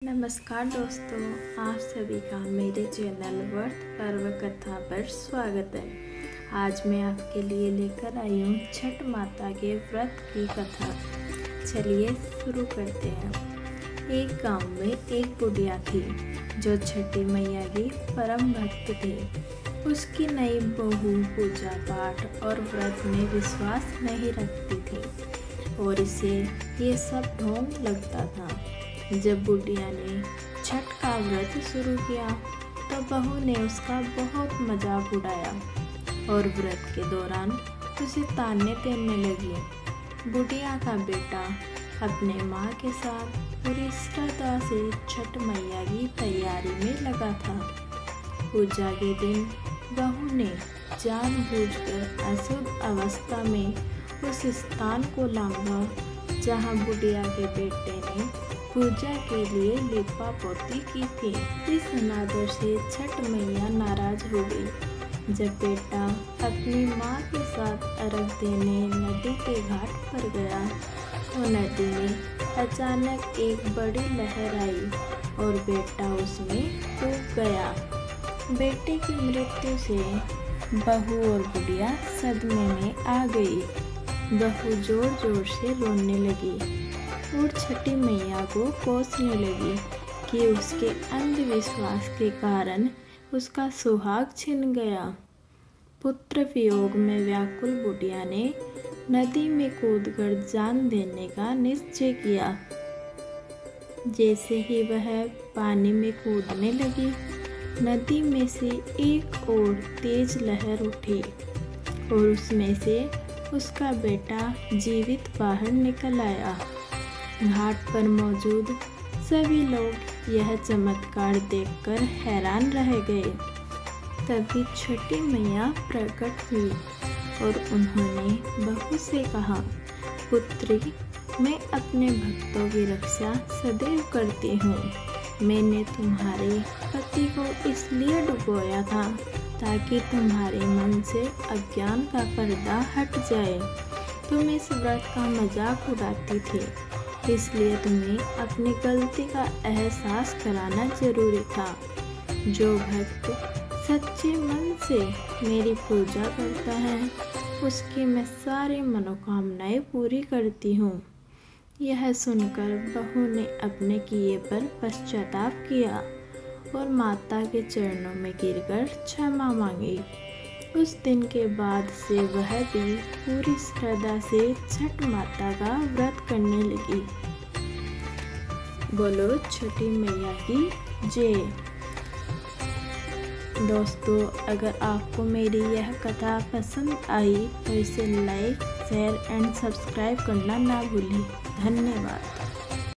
नमस्कार दोस्तों, आप सभी का मेरे चैनल व्रत पर्व कथा पर स्वागत है। आज मैं आपके लिए लेकर आई हूँ छठ माता के व्रत की कथा। चलिए शुरू करते हैं। एक गांव में एक बुढ़िया थी जो छठी मैया की परम भक्त थी। उसकी नई बहू पूजा पाठ और व्रत में विश्वास नहीं रखती थी और इसे ये सब ढोंग लगता था। जब बुढ़िया ने छठ का व्रत शुरू किया तो बहू ने उसका बहुत मजाक उड़ाया और व्रत के दौरान उसे ताने देने लगी। बुढ़िया का बेटा अपने माँ के साथ पूरी श्रद्धा से छठ मैया की तैयारी में लगा था। पूजा के दिन बहू ने जानबूझकर अशुद्ध अवस्था में उस स्थान को लांघा जहाँ बुढ़िया के बेटे ने पूजा के लिए लिपा पोती की थी। इस अनादर से छठ मैया नाराज हो गई। जब बेटा अपनी माँ के साथ अर्घ देने नदी के घाट पर गया तो नदी में अचानक एक बड़ी लहर आई और बेटा उसमें डूब गया। बेटे की मृत्यु से बहू और बुढ़िया सदमे में आ गई। बहू जोर जोर से रोने लगी और छठी मैया को कोसने लगी कि उसके अंधविश्वास के कारण उसका सुहाग छिन गया। पुत्र वियोग में व्याकुल बुढ़िया ने नदी में कूदकर जान देने का निश्चय किया। जैसे ही वह पानी में कूदने लगी, नदी में से एक और तेज लहर उठी और उसमें से उसका बेटा जीवित बाहर निकल आया। घाट पर मौजूद सभी लोग यह चमत्कार देखकर हैरान रह गए। तभी छठी मैया प्रकट हुई और उन्होंने बहू से कहा, पुत्री, मैं अपने भक्तों की रक्षा सदैव करती हूँ। मैंने तुम्हारे पति को इसलिए डुबोया था ताकि तुम्हारे मन से अज्ञान का पर्दा हट जाए। तुम इस व्रत का मजाक उड़ाती थी, इसलिए तुम्हें अपनी गलती का एहसास कराना जरूरी था। जो भक्त सच्चे मन से मेरी पूजा करता है उसकी मैं सारी मनोकामनाएं पूरी करती हूँ। यह सुनकर बहू ने अपने किए पर पश्चाताप किया और माता के चरणों में गिरकर क्षमा मांगी। उस दिन के बाद से वह भी पूरी श्रद्धा से छठ माता का व्रत करने लगी। बोलो छठी मैया की जय। दोस्तों, अगर आपको मेरी यह कथा पसंद आई तो इसे लाइक, शेयर एंड सब्सक्राइब करना ना भूलें। धन्यवाद।